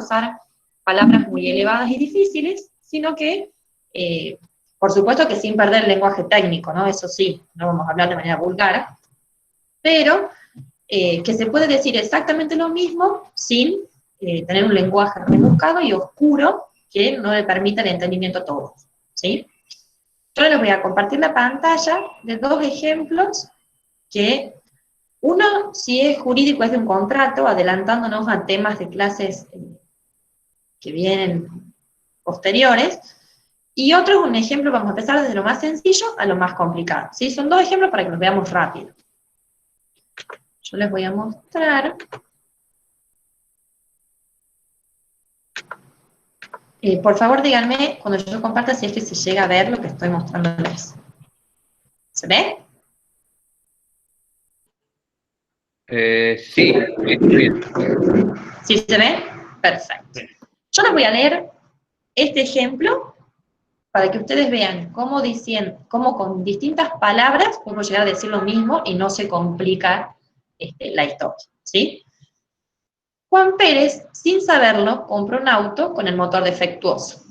usar palabras muy elevadas y difíciles, sino que, por supuesto que sin perder el lenguaje técnico, ¿no? Eso sí, no vamos a hablar de manera vulgar, pero que se puede decir exactamente lo mismo sin tener un lenguaje rebuscado y oscuro que no le permita el entendimiento a todos, ¿sí? Yo les voy a compartir la pantalla de dos ejemplos que uno, si es jurídico, es de un contrato, adelantándonos a temas de clases que vienen posteriores, y otro es un ejemplo, vamos a empezar desde lo más sencillo a lo más complicado, ¿sí? Son dos ejemplos para que los veamos rápido. Yo les voy a mostrar. Por favor, díganme cuando yo comparta si es que se llega a ver lo que estoy mostrándoles. ¿Se ve? Sí, bien. ¿Sí se ve? Perfecto. Yo les voy a leer este ejemplo para que ustedes vean cómo con distintas palabras podemos llegar a decir lo mismo y no se complica la historia, ¿sí? Juan Pérez, sin saberlo, compró un auto con el motor defectuoso.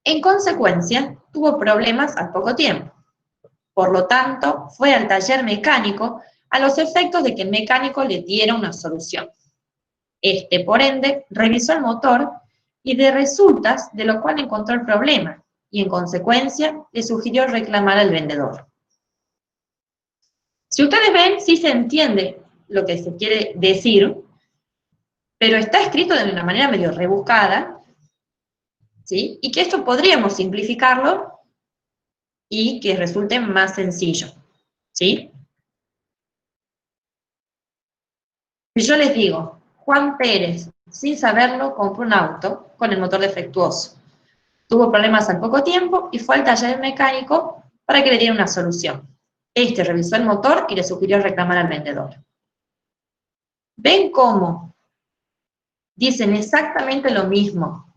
En consecuencia, tuvo problemas al poco tiempo. Por lo tanto, fue al taller mecánico a los efectos de que el mecánico le diera una solución. Por ende, revisó el motor y de resultas de lo cual encontró el problema y, en consecuencia, le sugirió reclamar al vendedor. Si ustedes ven, sí se entiende lo que se quiere decir, pero está escrito de una manera medio rebuscada, ¿sí? Y que esto podríamos simplificarlo y que resulte más sencillo, ¿sí? Si yo les digo, Juan Pérez, sin saberlo, compró un auto con el motor defectuoso. Tuvo problemas al poco tiempo y fue al taller mecánico para que le diera una solución. Revisó el motor y le sugirió reclamar al vendedor. ¿Ven cómo? Dicen exactamente lo mismo.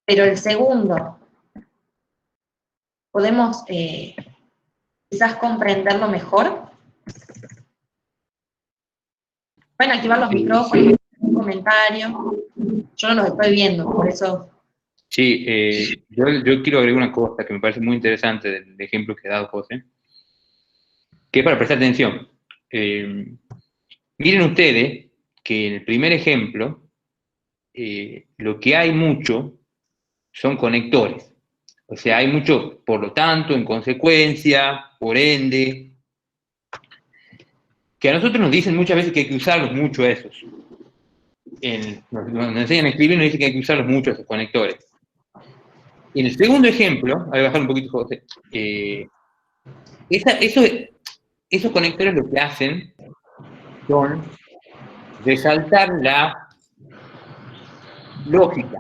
Pero el segundo, podemos quizás comprenderlo mejor. Pueden activar los micrófonos, un comentario. Yo no los estoy viendo, por eso. Sí, yo quiero agregar una cosa que me parece muy interesante del ejemplo que ha dado José, que es para prestar atención. Miren ustedes que en el primer ejemplo, lo que hay mucho son conectores. O sea, hay mucho, por lo tanto, en consecuencia, por ende, que a nosotros nos dicen muchas veces que hay que usarlos mucho esos. Nos enseñan a escribir y nos dicen que hay que usarlos mucho esos conectores. En el segundo ejemplo, voy a bajar un poquito, José, esos conectores lo que hacen son resaltar la lógica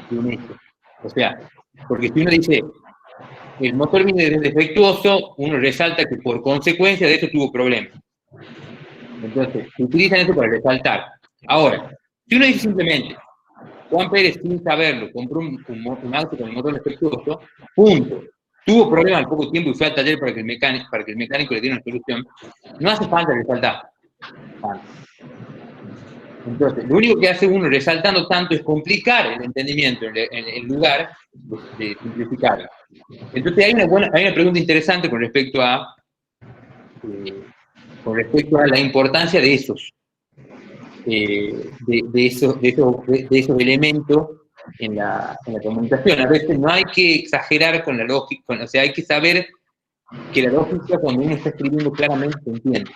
de un hecho. O sea, porque si uno dice, el motor viene defectuoso, uno resalta que por consecuencia de eso tuvo problemas. Entonces, se utilizan eso para resaltar. Ahora, si uno dice simplemente, Juan Pérez, sin saberlo, compró un auto con el motor defectuoso, punto. Tuvo problemas al poco tiempo y fue al taller para que el mecánico le diera una solución. No hace falta resaltar. Entonces, lo único que hace uno resaltando tanto es complicar el entendimiento en lugar de simplificarlo. Entonces, hay una pregunta interesante con respecto a la importancia de esos elementos en la comunicación. A veces no hay que exagerar con la lógica, o sea, hay que saber que la lógica, cuando uno está escribiendo claramente, se entiende.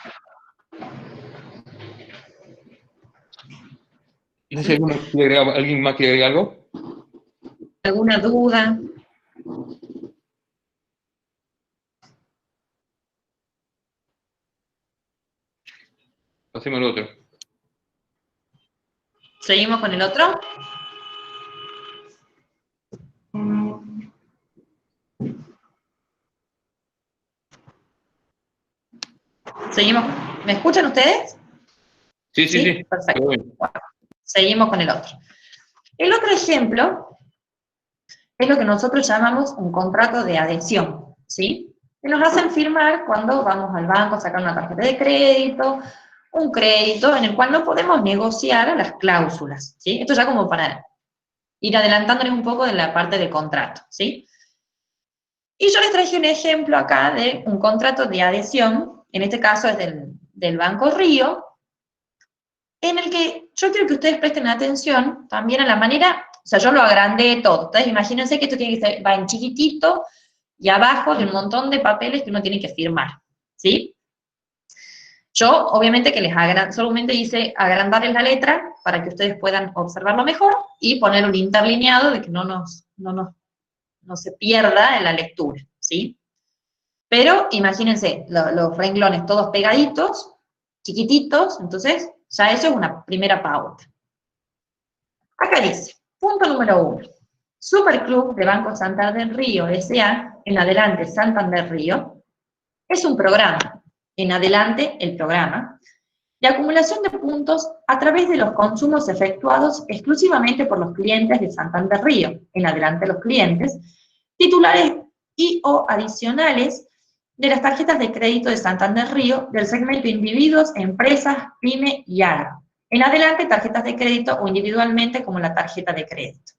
No sé si alguien más quiere agregar algo. ¿Alguna duda? Hacemos el otro. ¿Seguimos con el otro? ¿Seguimos? ¿Me escuchan ustedes? Sí. Perfecto. Bueno, seguimos con el otro. El otro ejemplo es lo que nosotros llamamos un contrato de adhesión, ¿sí? Que nos hacen firmar cuando vamos al banco a sacar una tarjeta de crédito un crédito en el cual no podemos negociar las cláusulas, ¿sí? Esto ya como para ir adelantándoles un poco de la parte de contrato, ¿sí? Y yo les traje un ejemplo acá de un contrato de adhesión, en este caso es del Banco Río, en el que yo quiero que ustedes presten atención también a la manera, o sea, yo lo agrandé todo. Entonces, imagínense que esto tiene que ser, va en chiquitito y abajo de un montón de papeles que uno tiene que firmar, ¿sí? Yo, obviamente, que solamente hice agrandarles la letra para que ustedes puedan observarlo mejor y poner un interlineado de que no se pierda en la lectura, ¿sí? Pero imagínense, los renglones todos pegaditos, chiquititos, entonces ya eso es una primera pauta. Acá dice, punto número 1, Superclub de Banco Santander Río S.A., en adelante Santander Río, es un programa, en adelante el programa, de acumulación de puntos a través de los consumos efectuados exclusivamente por los clientes de Santander Río, en adelante los clientes, titulares y o adicionales de las tarjetas de crédito de Santander Río del segmento individuos, empresas, pyme y agro. En adelante, tarjetas de crédito o individualmente como la tarjeta de crédito.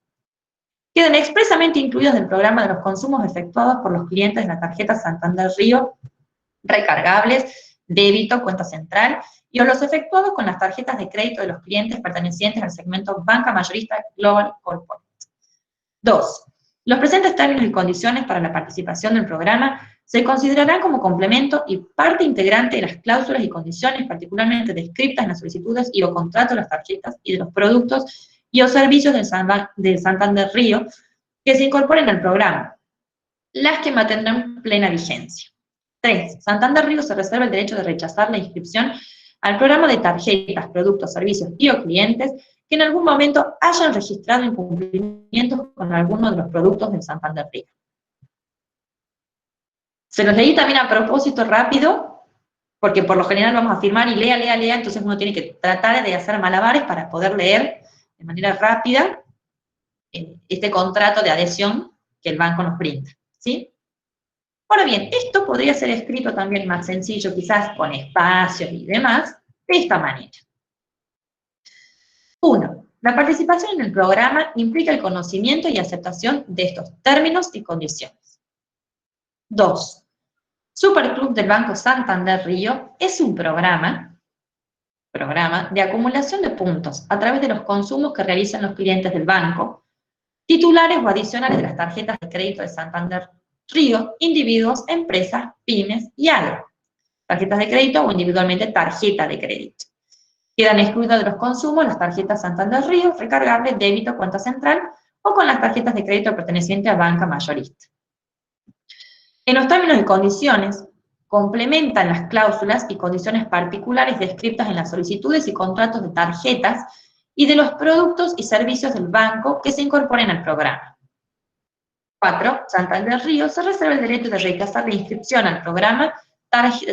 Quedan expresamente incluidos del programa de los consumos efectuados por los clientes de la tarjeta Santander Río, recargables, débito, cuenta central, y o los efectuados con las tarjetas de crédito de los clientes pertenecientes al segmento banca mayorista Global Corporate. 2. Los presentes términos y condiciones para la participación del programa se considerarán como complemento y parte integrante de las cláusulas y condiciones particularmente descritas en las solicitudes y o contratos de las tarjetas y de los productos y o servicios del Santander Río que se incorporen al programa, las que mantendrán plena vigencia. 3. Santander Río se reserva el derecho de rechazar la inscripción al programa de tarjetas, productos, servicios y o clientes que en algún momento hayan registrado incumplimientos con alguno de los productos del Santander Río. Se los leí también a propósito rápido, porque por lo general vamos a firmar y lea, entonces uno tiene que tratar de hacer malabares para poder leer de manera rápida este contrato de adhesión que el banco nos brinda, ¿sí? Ahora bien, esto podría ser escrito también más sencillo, quizás con espacios y demás, de esta manera. 1. La participación en el programa implica el conocimiento y aceptación de estos términos y condiciones. 2. Superclub del Banco Santander Río es un programa de acumulación de puntos a través de los consumos que realizan los clientes del banco, titulares o adicionales de las tarjetas de crédito de Santander Río, individuos, empresas, pymes y agro. Tarjetas de crédito o individualmente tarjeta de crédito. Quedan excluidas de los consumos las tarjetas Santander Río, recargable, débito, cuenta central, o con las tarjetas de crédito pertenecientes a banca mayorista. En los términos y condiciones, complementan las cláusulas y condiciones particulares descritas en las solicitudes y contratos de tarjetas y de los productos y servicios del banco que se incorporen al programa. 4. Santander Río se reserva el derecho de rechazar la inscripción al programa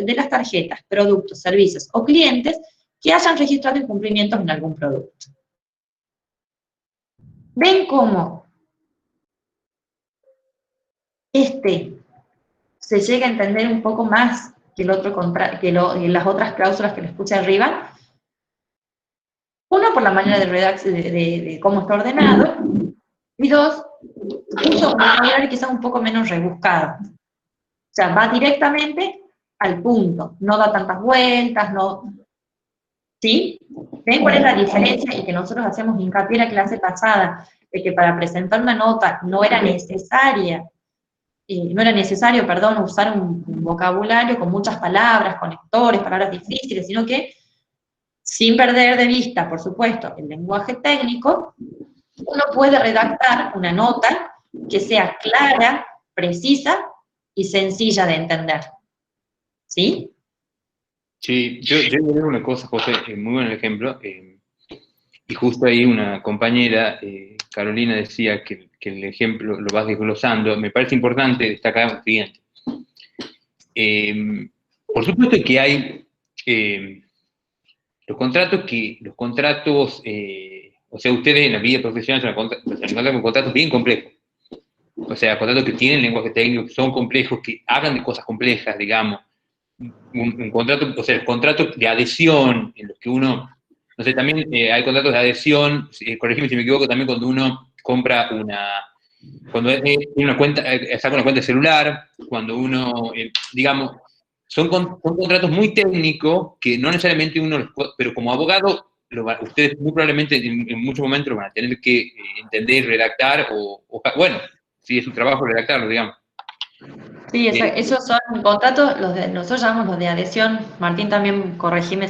de las tarjetas, productos, servicios o clientes que hayan registrado incumplimientos en algún producto. ¿Ven cómo se llega a entender un poco más que las otras cláusulas que les puse arriba? Uno, por la manera de cómo está ordenado, y 2, uso un vocabulario quizás un poco menos rebuscado. O sea, va directamente al punto, no da tantas vueltas, no... ¿Sí? ¿Ven cuál es la diferencia? Y que nosotros hacemos hincapié en la clase pasada, de que para presentar una nota no era necesario, usar un vocabulario con muchas palabras, conectores, palabras difíciles, sino que, sin perder de vista, por supuesto, el lenguaje técnico, uno puede redactar una nota que sea clara, precisa y sencilla de entender. ¿Sí? Sí, yo diré una cosa, José, muy buen ejemplo, y justo ahí una compañera, Carolina, decía que el ejemplo lo vas desglosando. Me parece importante destacar lo siguiente. Por supuesto que hay los contratos, o sea, ustedes en la vida profesional se encuentran con contratos bien complejos. O sea, contratos que tienen lenguaje técnico, que son complejos, que hablan de cosas complejas, digamos. un contrato, o sea, contratos de adhesión en los que uno, no sé, también hay contratos de adhesión, corrígeme si me equivoco, también cuando uno compra cuando tiene una cuenta, saca una cuenta de celular, cuando uno, digamos, son contratos muy técnicos que no necesariamente uno los puede, pero como abogado, ustedes muy probablemente en muchos momentos lo van a tener que entender, redactar, bueno, si es su trabajo redactarlo, digamos. Sí, esos son contratos, nosotros llamamos los de adhesión, Martín también corregime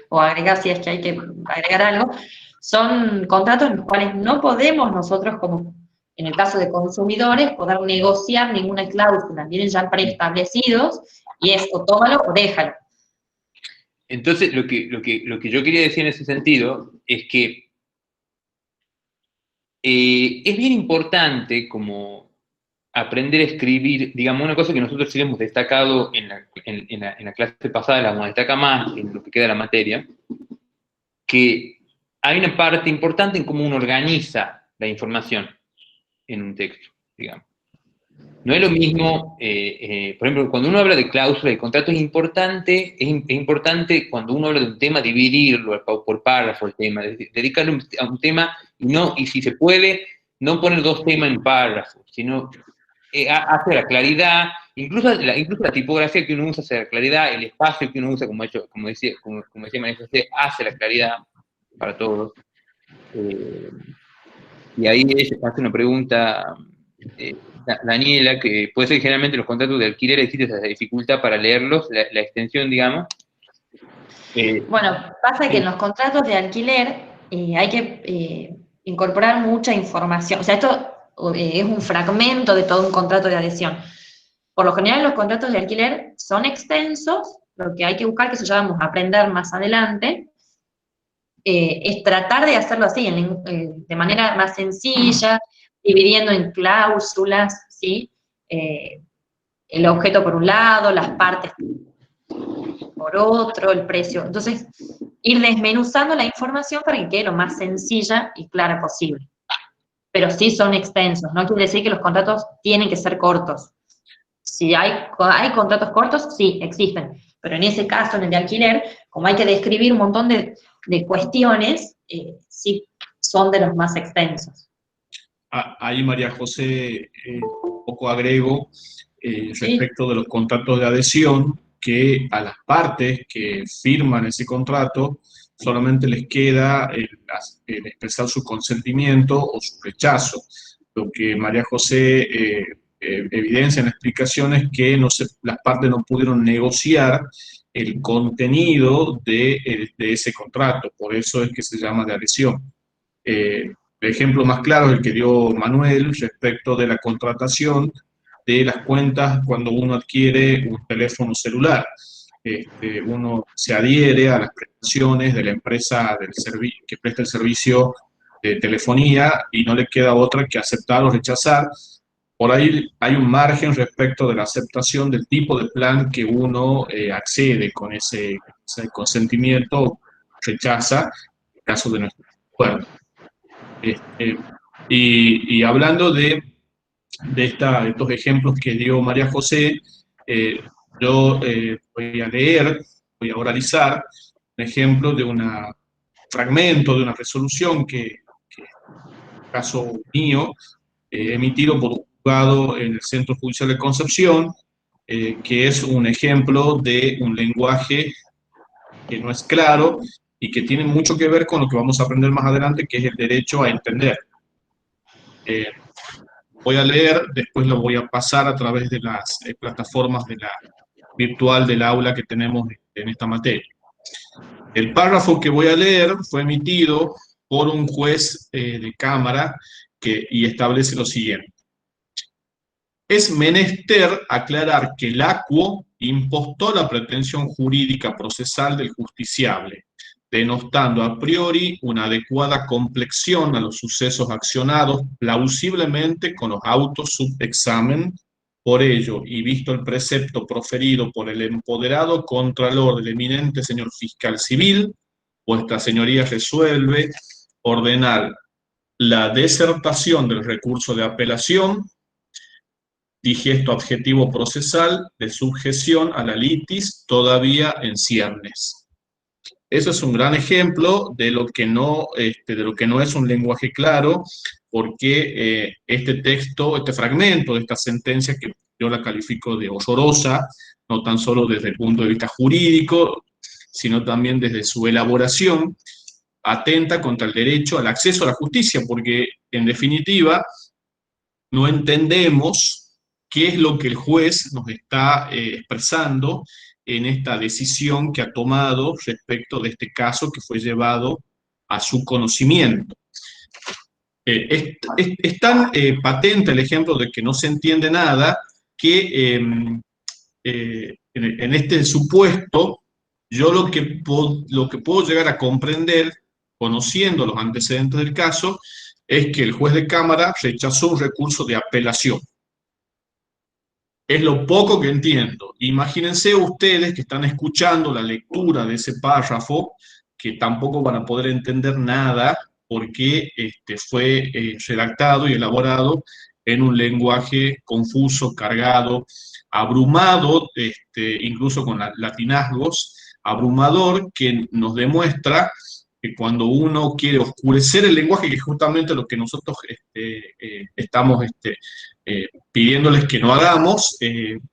o agregar si es que hay que agregar algo, son contratos en los cuales no podemos nosotros, como en el caso de consumidores, poder negociar ninguna cláusula, vienen ya preestablecidos, y es o tómalo o déjalo. Entonces, lo que yo quería decir en ese sentido es que es bien importante como aprender a escribir, digamos, una cosa que nosotros sí hemos destacado en la clase pasada, la vamos a destacar más en lo que queda de la materia, que hay una parte importante en cómo uno organiza la información en un texto, digamos. No es lo mismo, por ejemplo, cuando uno habla de cláusula y contrato es importante cuando uno habla de un tema dividirlo por párrafo el tema, dedicarle a un tema y si se puede, no poner dos temas en párrafo, sino hace la claridad, incluso la tipografía que uno usa hace la claridad, el espacio que uno usa, como decía María José, hace la claridad para todos. Y ahí se hace una pregunta, Daniela, que puede ser que generalmente los contratos de alquiler existe esa dificultad para leerlos, la extensión, digamos. Bueno, pasa que en los contratos de alquiler hay que incorporar mucha información. O sea, esto es un fragmento de todo un contrato de adhesión. Por lo general, los contratos de alquiler son extensos, lo que hay que buscar, que eso ya vamos a aprender más adelante, es tratar de hacerlo así, de manera más sencilla, dividiendo en cláusulas, ¿sí? El objeto por un lado, las partes por otro, el precio. Entonces, ir desmenuzando la información para que quede lo más sencilla y clara posible. Pero sí son extensos, no quiere decir que los contratos tienen que ser cortos. Si hay contratos cortos, sí, existen. Pero en ese caso, en el de alquiler, como hay que describir un montón de cuestiones, sí son de los más extensos. Ahí, María José, un poco agrego respecto de los contratos de adhesión, que a las partes que firman ese contrato solamente les queda el expresar su consentimiento o su rechazo. Lo que María José evidencia en la explicación es que las partes no pudieron negociar el contenido de ese contrato, por eso es que se llama de adhesión. El ejemplo más claro es el que dio Manuel respecto de la contratación de las cuentas cuando uno adquiere un teléfono celular. Uno se adhiere a las prestaciones de la empresa que presta el servicio de telefonía y no le queda otra que aceptar o rechazar. Por ahí hay un margen respecto de la aceptación del tipo de plan que uno accede con ese consentimiento, rechaza, en el caso de nuestro acuerdo. Y hablando de estos ejemplos que dio María José, yo voy a oralizar un ejemplo de un fragmento de una resolución que en el caso mío, emitido por un juzgado en el Centro Judicial de Concepción, que es un ejemplo de un lenguaje que no es claro y que tiene mucho que ver con lo que vamos a aprender más adelante, que es el derecho a entender. Voy a leer, después lo voy a pasar a través de las plataformas virtual del aula que tenemos en esta materia. El párrafo que voy a leer fue emitido por un juez de cámara y establece lo siguiente. Es menester aclarar que el acuo impostó la pretensión jurídica procesal del justiciable, denotando a priori una adecuada complexión a los sucesos accionados plausiblemente con los autos subexamen. Por ello, y visto el precepto proferido por el empoderado contralor del eminente señor fiscal civil, vuestra señoría resuelve ordenar la desertación del recurso de apelación, digesto adjetivo procesal de subjeción a la litis todavía en ciernes. Eso es un gran ejemplo de lo que no es un lenguaje claro, porque este texto, este fragmento de esta sentencia, que yo la califico de horrorosa, no tan solo desde el punto de vista jurídico, sino también desde su elaboración, atenta contra el derecho al acceso a la justicia, porque en definitiva no entendemos qué es lo que el juez nos está expresando en esta decisión que ha tomado respecto de este caso que fue llevado a su conocimiento. Es tan patente el ejemplo de que no se entiende nada que en este supuesto yo lo que puedo llegar a comprender, conociendo los antecedentes del caso, es que el juez de Cámara rechazó un recurso de apelación. Es lo poco que entiendo. Imagínense ustedes que están escuchando la lectura de ese párrafo, que tampoco van a poder entender nada porque fue redactado y elaborado en un lenguaje confuso, cargado, abrumado, incluso con latinazgos, abrumador, que nos demuestra que cuando uno quiere oscurecer el lenguaje, que es justamente lo que nosotros estamos pidiéndoles que no hagamos,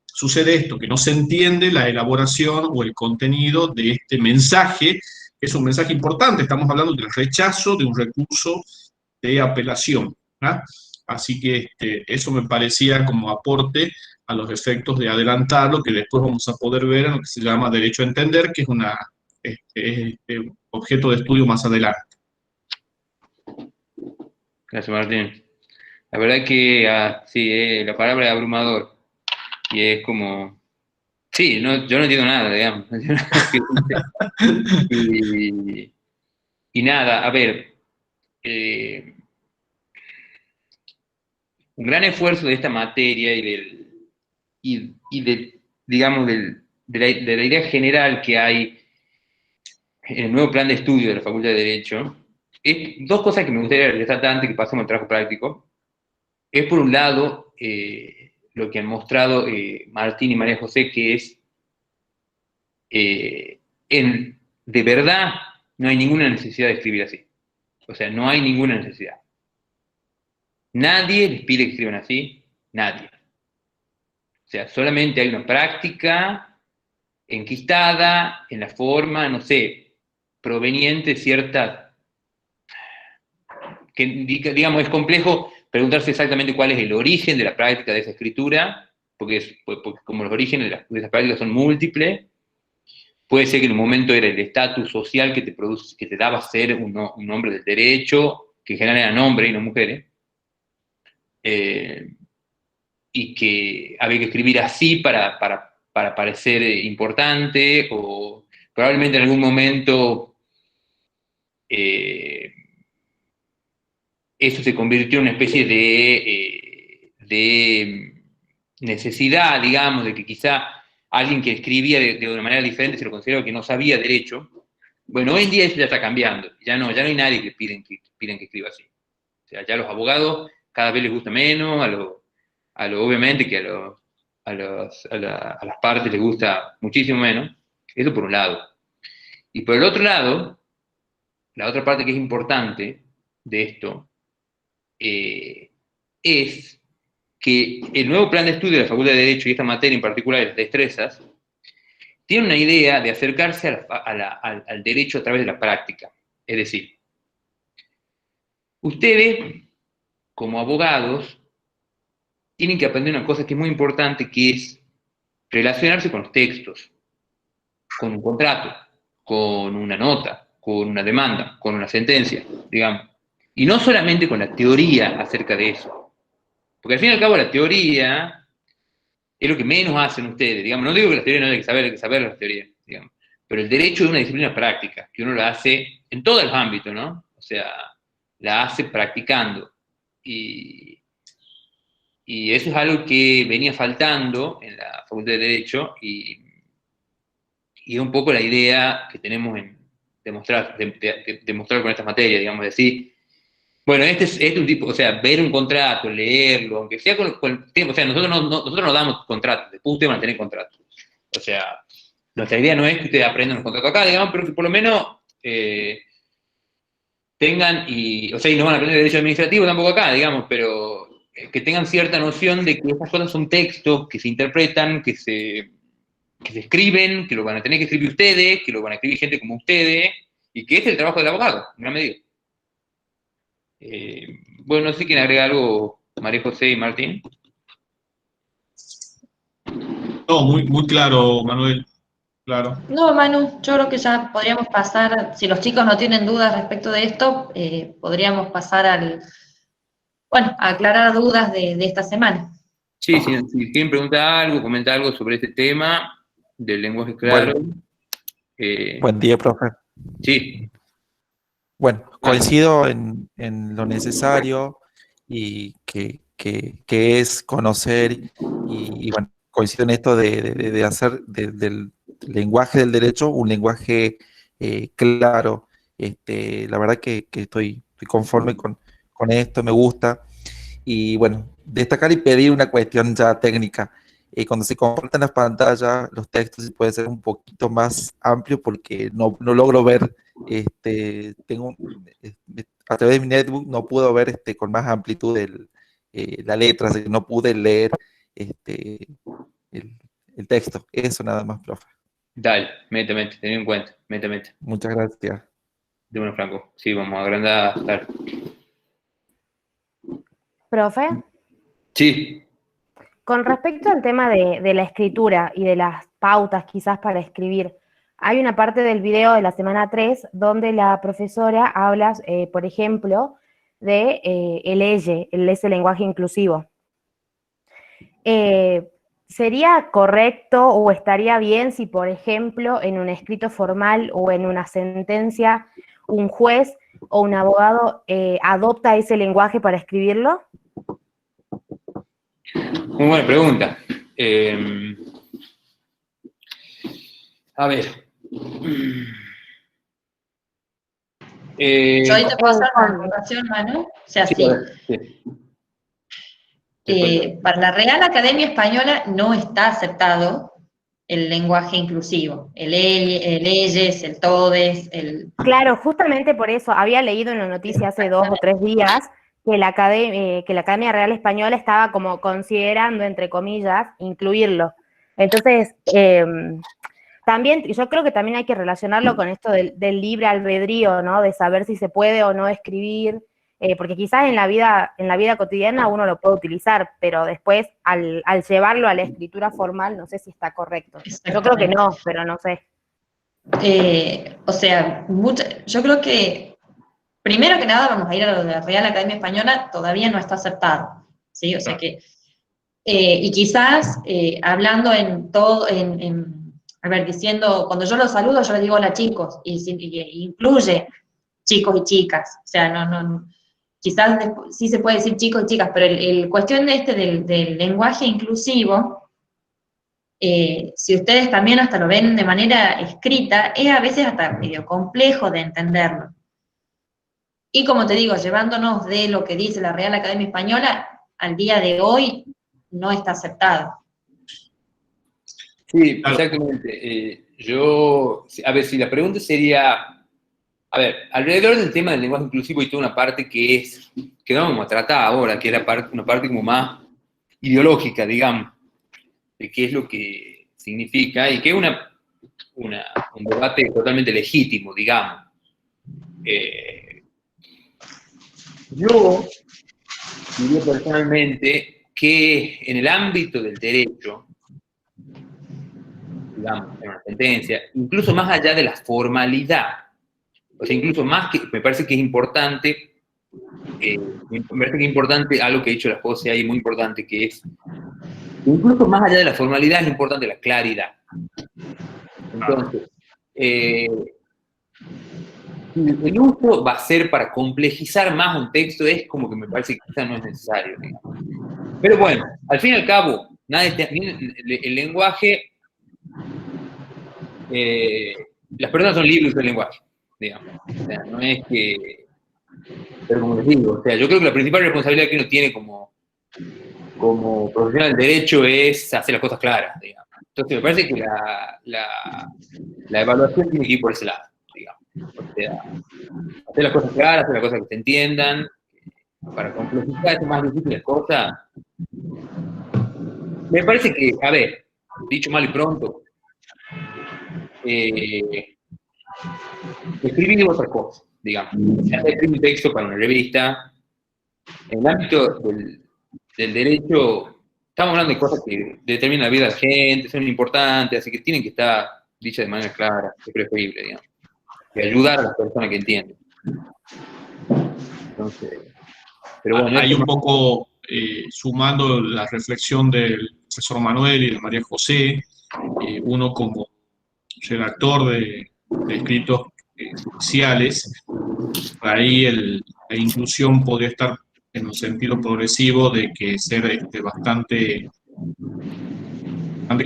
sucede esto, que no se entiende la elaboración o el contenido de este mensaje, que es un mensaje importante. Estamos hablando del rechazo de un recurso de apelación, ¿ah? Así que eso me parecía como aporte a los efectos de adelantar lo que después vamos a poder ver en lo que se llama derecho a entender, que es una objeto de estudio más adelante. Gracias, Martín. La verdad que sí, la palabra es abrumador. Y es como... Sí, yo no entiendo nada, digamos. y nada, a ver, un gran esfuerzo de esta materia digamos, de la idea general que hay en el nuevo plan de estudio de la Facultad de Derecho, es dos cosas que me gustaría resaltar antes que pasemos al trabajo práctico. Es, por un lado, lo que han mostrado Martín y María José, que es, de verdad, no hay ninguna necesidad de escribir así. O sea, no hay ninguna necesidad. Nadie les pide que escriban así, nadie. O sea, solamente hay una práctica enquistada en la forma, no sé, proveniente de cierta, que digamos es complejo preguntarse exactamente cuál es el origen de la práctica de esa escritura, porque como los orígenes de esas prácticas son múltiples, puede ser que en un momento era el estatus social que te daba ser un hombre del derecho, que en general eran hombres y no mujeres, y que había que escribir así para parecer importante, o probablemente en algún momento eso se convirtió en una especie de necesidad, digamos, de que quizá alguien que escribía de una manera diferente se lo consideraba que no sabía derecho. Bueno, hoy en día eso ya está cambiando, ya no hay nadie que piden que escriba así. O sea, ya los abogados cada vez les gusta menos, obviamente que a las partes les gusta muchísimo menos. Eso por un lado. Y por el otro lado, la otra parte que es importante de esto es que el nuevo plan de estudio de la Facultad de Derecho, y esta materia en particular, de destrezas, tiene una idea de acercarse al derecho a través de la práctica. Es decir, ustedes, como abogados, tienen que aprender una cosa que es muy importante, que es relacionarse con los textos, con un contrato, con una nota, con una demanda, con una sentencia, digamos. Y no solamente con la teoría acerca de eso. Porque al fin y al cabo la teoría es lo que menos hacen ustedes, digamos. No digo que la teoría no hay que saber la teoría, digamos. Pero el derecho es una disciplina práctica, que uno la hace en todos los ámbitos, ¿no? O sea, la hace practicando. Y eso es algo que venía faltando en la Facultad de Derecho y es un poco la idea que tenemos en demostrar con esta materia, digamos, decir, Bueno, este es un tipo, o sea, ver un contrato, leerlo, aunque sea con el tiempo, o sea, nosotros no damos contratos, después ustedes van a tener contratos. O sea, nuestra idea no es que ustedes aprendan los contratos acá, digamos, pero que por lo menos tengan, o sea, y no van a aprender derecho administrativo tampoco acá, digamos, pero que tengan cierta noción de que estas cosas son textos que se interpretan, que se escriben, que lo van a tener que escribir ustedes, que lo van a escribir gente como ustedes, y que es el trabajo del abogado, en gran medida. Bueno, no sé si quieren agregar algo, María José y Martín. No, muy, muy claro, Manuel, claro. No, Manu, yo creo que ya podríamos pasar, si los chicos no tienen dudas respecto de esto, podríamos pasar bueno, a aclarar dudas de esta semana. Sí, si quieren preguntar algo, comentar algo sobre este tema del lenguaje claro. Bueno, buen día, profe. Sí. Bueno, coincido en lo necesario y que es conocer y bueno, coincido en esto de hacer del lenguaje del derecho un lenguaje claro. La verdad que estoy conforme con esto, me gusta. Y bueno, destacar y pedir una cuestión ya técnica. Cuando se comparten las pantallas, los textos sí puede ser un poquito más amplio porque no logro ver, a través de mi netbook no puedo ver con más amplitud la letra, así que no pude leer el, el texto. Eso nada más, profe. Dale, mete, ten en cuenta, mete. Muchas gracias. De bueno, Franco. Sí, vamos a agrandar. Dale. Profe, Sí. con respecto al tema de la escritura y de las pautas quizás para escribir, hay una parte del video de la semana 3 donde la profesora habla, por ejemplo, de ese lenguaje inclusivo. ¿Sería correcto o estaría bien si, por ejemplo, en un escrito formal o en una sentencia, un juez o un abogado adopta ese lenguaje para escribirlo? Muy buena pregunta. A ver. Yo ahí te puedo hacer una observación, Manu. O sea, sí. Para la Real Academia Española no está aceptado el lenguaje inclusivo, el ellos, el todes, Claro, justamente por eso había leído en la noticia hace 2 o 3 días que la Academia Real Española estaba como considerando, entre comillas, incluirlo. Entonces, también, yo creo que también hay que relacionarlo con esto del libre albedrío, ¿no? De saber si se puede o no escribir, porque quizás en la vida cotidiana uno lo puede utilizar, pero después al llevarlo a la escritura formal no sé si está correcto. Yo creo que no, pero no sé. O sea, yo creo que, primero que nada, vamos a ir a lo de la Real Academia Española, todavía no está aceptado, ¿sí? O sea que, y quizás hablando en todo, a ver, diciendo, cuando yo los saludo, yo les digo hola chicos, y incluye chicos y chicas, o sea, no quizás sí se puede decir chicos y chicas, pero el cuestión de del lenguaje inclusivo, si ustedes también hasta lo ven de manera escrita, es a veces hasta medio complejo de entenderlo. Y como te digo, llevándonos de lo que dice la Real Academia Española, al día de hoy no está aceptado. Sí, exactamente. A ver, si la pregunta sería, a ver, alrededor del tema del lenguaje inclusivo hay toda una parte que vamos a tratar ahora, que es una parte como más ideológica, digamos, de qué es lo que significa, y que es un debate totalmente legítimo, digamos. Yo diría personalmente que en el ámbito del derecho, digamos, en una sentencia, incluso más allá de la formalidad, o sea, incluso más que, me parece que es importante, algo que ha dicho la José ahí, muy importante, que es, incluso más allá de la formalidad, es importante la claridad. Entonces, el uso va a ser para complejizar más un texto, es como que me parece que quizás no es necesario, digamos. Pero bueno, al fin y al cabo, el lenguaje, las personas son libres del lenguaje, digamos. O sea, no es que Pero como les digo, o sea, yo creo que la principal responsabilidad que uno tiene como profesional del derecho es hacer las cosas claras, digamos. Entonces me parece que la evaluación tiene que ir por ese lado, digamos. O sea, hacer las cosas claras, hacer las cosas que se entiendan, para complejitar esas más difíciles cosas. Me parece que, a ver, dicho mal y pronto, escribir otra cosa, digamos. Si haces escribir un texto para una revista, en el ámbito del derecho, estamos hablando de cosas que determinan la vida de la gente, son importantes, así que tienen que estar dichas de manera clara, es preferible, digamos. Y ayudar a las personas que entienden. Entonces, pero bueno, Hay un poco, sumando la reflexión del profesor Manuel y de María José, uno como redactor de escritos judiciales, ahí la inclusión podría estar en un sentido progresivo de que ser bastante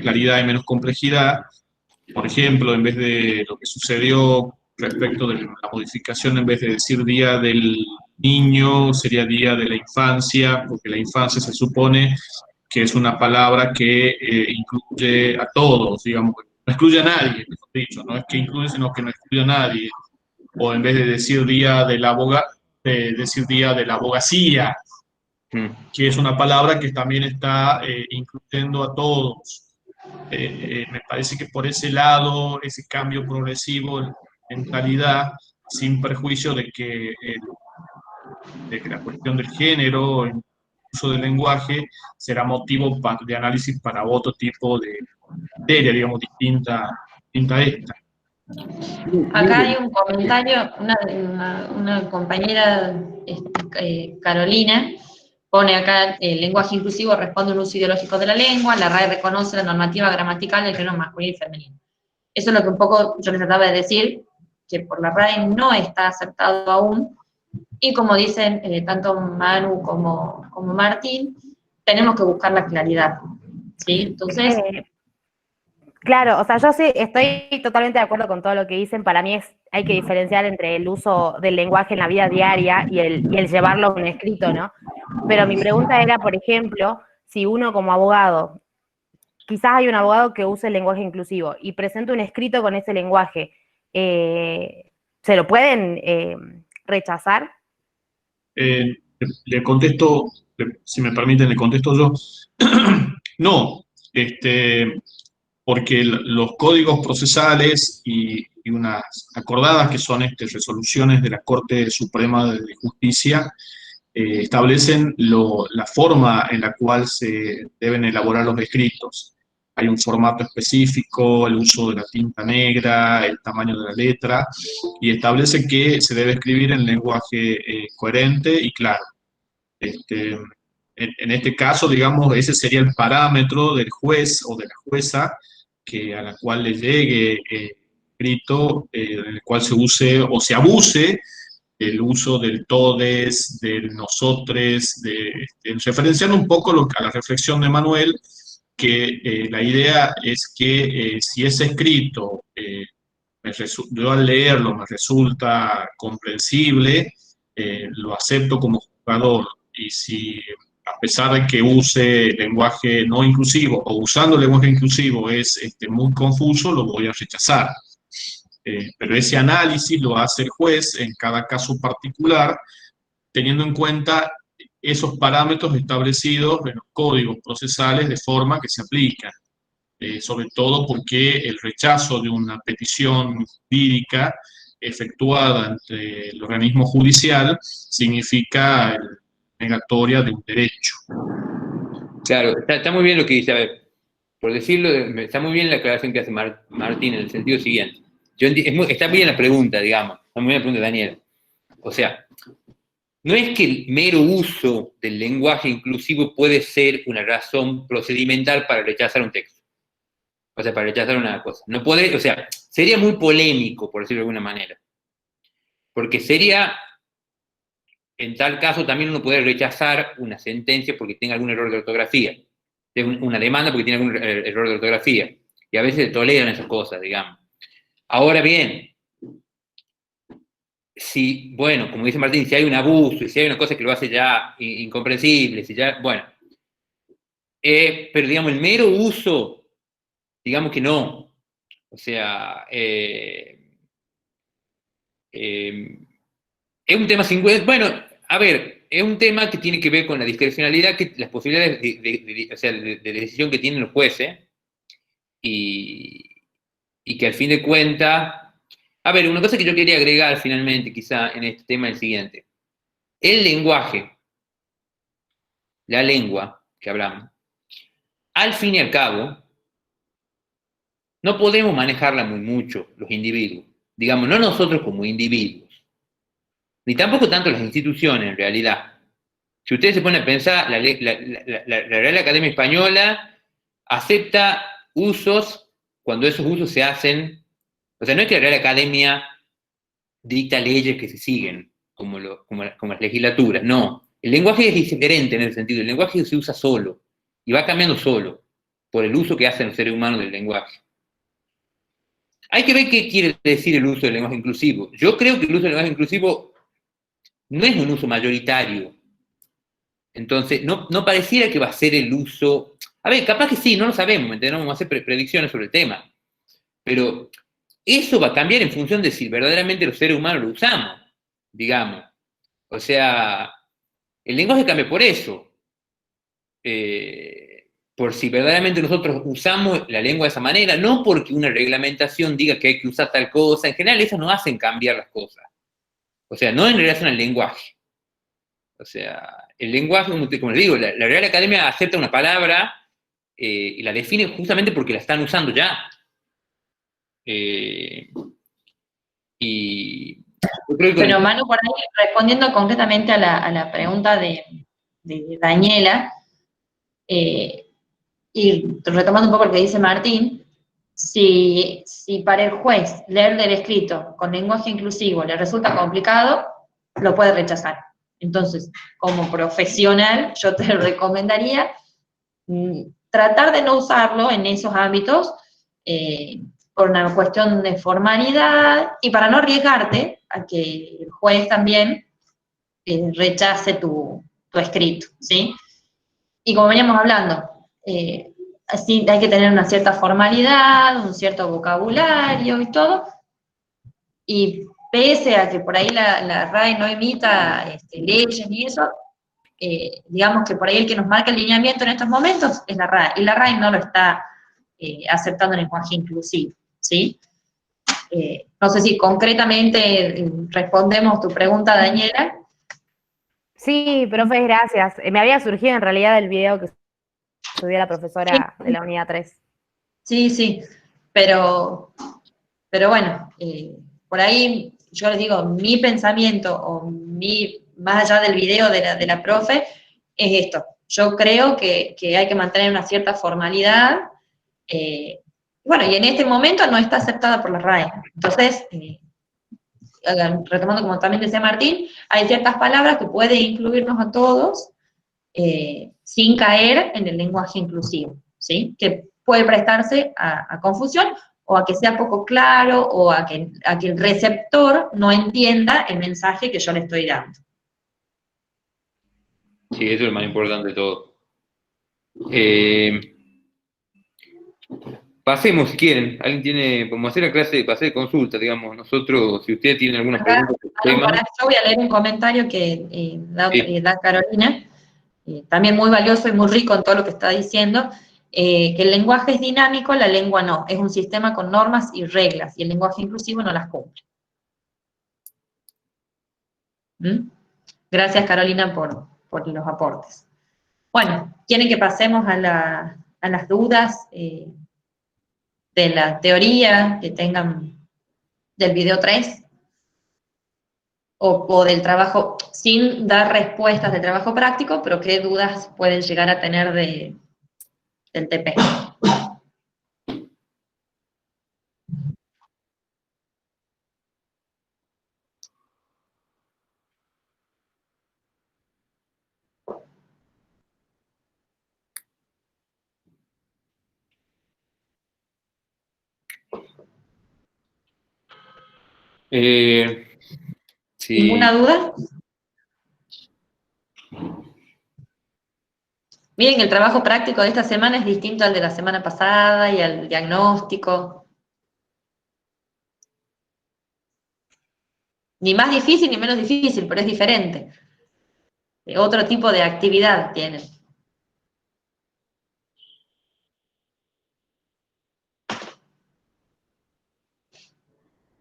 claridad y menos complejidad. Por ejemplo, en vez de lo que sucedió respecto de la modificación, en vez de decir Día del Niño, sería Día de la Infancia, porque la infancia se supone que es una palabra que incluye a todos, digamos, no excluye a nadie, mejor dicho, no es que incluye, sino que no excluye a nadie. O en vez de decir decir Día de la Abogacía, que es una palabra que también está incluyendo a todos. Me parece que por ese lado, ese cambio progresivo en mentalidad, sin perjuicio de que la cuestión del género, el uso del lenguaje, será motivo de análisis para otro tipo de materia, digamos, distinta a esta. Acá hay un comentario, una compañera, Carolina, pone acá el lenguaje inclusivo responde a un uso ideológico de la lengua, la RAE reconoce la normativa gramatical del género masculino y femenino. Eso es lo que un poco yo les trataba de decir, que por la RAE no está aceptado aún, y como dicen tanto Manu como Martín, tenemos que buscar la claridad, ¿sí? Entonces... Claro, o sea, yo sí estoy totalmente de acuerdo con todo lo que dicen. Para mí hay que diferenciar entre el uso del lenguaje en la vida diaria y el llevarlo a un escrito, ¿no? Pero mi pregunta era, por ejemplo, si uno como abogado, quizás hay un abogado que use el lenguaje inclusivo y presenta un escrito con ese lenguaje, ¿se lo pueden rechazar? Le contesto, si me permiten, le contesto yo. No, porque los códigos procesales y unas acordadas que son resoluciones de la Corte Suprema de Justicia establecen la forma en la cual se deben elaborar los escritos. Hay un formato específico, el uso de la tinta negra, el tamaño de la letra, y establece que se debe escribir en lenguaje coherente y claro. En este caso, digamos, ese sería el parámetro del juez o de la jueza a la cual le llegue escrito, en el cual se use o se abuse el uso del todes, del nosotres, referenciando un poco a la reflexión de Manuel, que la idea es que si es escrito, yo al leerlo me resulta comprensible, lo acepto como jugador, y si a pesar de que use lenguaje no inclusivo o usando lenguaje inclusivo es muy confuso, lo voy a rechazar. Pero ese análisis lo hace el juez en cada caso particular, teniendo en cuenta esos parámetros establecidos en los códigos procesales de forma que se aplican. Sobre todo porque el rechazo de una petición jurídica efectuada ante el organismo judicial significa negatoria de un derecho. Claro, está muy bien lo que dice, a ver, por decirlo, está muy bien la aclaración que hace Martín en el sentido siguiente. Está bien la pregunta, digamos, está muy bien la pregunta de Daniel. O sea, no es que el mero uso del lenguaje inclusivo puede ser una razón procedimental para rechazar un texto. O sea, para rechazar una cosa. No puede, o sea, sería muy polémico, por decirlo de alguna manera. Porque sería, en tal caso, también uno puede rechazar una sentencia porque tenga algún error de ortografía. Una demanda porque tiene algún error de ortografía. Y a veces se toleran esas cosas, digamos. Ahora bien, si, bueno, como dice Martín, si hay un abuso y si hay una cosa que lo hace ya incomprensible, si ya, bueno, pero digamos, el mero uso, digamos que no. O sea, es un tema bueno, a ver, es un tema que tiene que ver con la discrecionalidad, que las posibilidades o sea, de decisión que tienen los jueces, y, y que al fin de cuentas, a ver, una cosa que yo quería agregar finalmente, quizá en este tema, es el siguiente. El lenguaje, la lengua que hablamos, al fin y al cabo, no podemos manejarla muy mucho los individuos. Digamos, no nosotros como individuos, ni tampoco tanto las instituciones en realidad. Si ustedes se ponen a pensar, la Real Academia Española acepta usos cuando esos usos se hacen, o sea, no es que la Real Academia dicta leyes que se siguen, como las legislaturas, no. El lenguaje es diferente en ese sentido, el lenguaje se usa solo, y va cambiando solo, por el uso que hacen los seres humanos del lenguaje. Hay que ver qué quiere decir el uso del lenguaje inclusivo. Yo creo que el uso del lenguaje inclusivo no es un uso mayoritario. Entonces, no pareciera que va a ser el uso. A ver, capaz que sí, no lo sabemos, ¿me entendemos? Vamos a hacer predicciones sobre el tema. Pero eso va a cambiar en función de si verdaderamente los seres humanos lo usamos, digamos. O sea, el lenguaje cambia por eso. Por si verdaderamente nosotros usamos la lengua de esa manera, no porque una reglamentación diga que hay que usar tal cosa. En general, eso no hacen cambiar las cosas. O sea, no en relación al lenguaje. O sea, el lenguaje, como les digo, la Real Academia acepta una palabra y la define justamente porque la están usando ya. Y yo creo que Pero Manu, por ahí, respondiendo concretamente a la pregunta de Daniela, y retomando un poco lo que dice Martín, si para el juez leer del escrito con lenguaje inclusivo le resulta complicado, lo puede rechazar. Entonces, como profesional, yo te recomendaría tratar de no usarlo en esos ámbitos por una cuestión de formalidad y para no arriesgarte a que el juez también rechace tu escrito, ¿sí? Y como veníamos hablando, así hay que tener una cierta formalidad, un cierto vocabulario y todo, y pese a que por ahí la RAE no emita leyes ni eso, digamos que por ahí el que nos marca el lineamiento en estos momentos es la RAE, y la RAE no lo está aceptando en lenguaje inclusivo, ¿sí? No sé si concretamente respondemos tu pregunta, Daniela. Sí, profe, gracias. Me había surgido en realidad el video que subió la Sí, profesora de la unidad 3. sí, sí, pero bueno, por ahí yo les digo, mi pensamiento o más allá del video de la profe, es esto. Yo creo que hay que mantener una cierta formalidad. Bueno, y en este momento no está aceptada por la RAE. Entonces, retomando como también decía Martín, hay ciertas palabras que pueden incluirnos a todos sin caer en el lenguaje inclusivo, ¿sí? Que puede prestarse a confusión o a que sea poco claro o a que el receptor no entienda el mensaje que yo le estoy dando. sí, eso es lo más importante de todo. Pasemos, si quieren. ¿Alguien tiene, como hacer la clase de pase de consulta, digamos? Nosotros, si ustedes tienen alguna Acá, pregunta sobre el tema. yo voy a leer un comentario que Sí. da Carolina, también muy valioso y muy rico en todo lo que está diciendo, que el lenguaje es dinámico, la lengua no, es un sistema con normas y reglas, y el lenguaje inclusivo no las cumple. ¿Mm? Gracias, Carolina, por los aportes. Bueno, ¿quieren que pasemos a las dudas de la teoría que tengan del video 3? O del trabajo, sin dar respuestas del trabajo práctico, pero qué dudas pueden llegar a tener del TP. Eh, Sí. ¿Ninguna duda? Miren, el trabajo práctico de esta semana es distinto al de la semana pasada y al diagnóstico. Ni más difícil ni menos difícil, pero es diferente. Otro tipo de actividad tienen.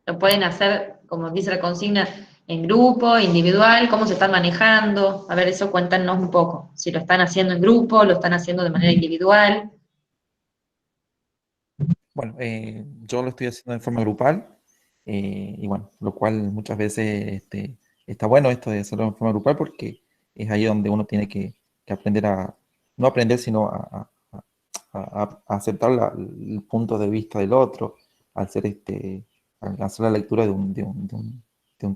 Lo pueden hacer, como dice la consigna, en grupo, individual, cómo se están manejando. A ver, eso cuéntanos un poco. Si lo están haciendo en grupo, lo están haciendo de manera individual. Bueno, yo lo estoy haciendo de forma grupal, y bueno, lo cual muchas veces está bueno esto de hacerlo en forma grupal porque es ahí donde uno tiene que aprender no aprender, sino a aceptar el punto de vista del otro, al al hacer la lectura de un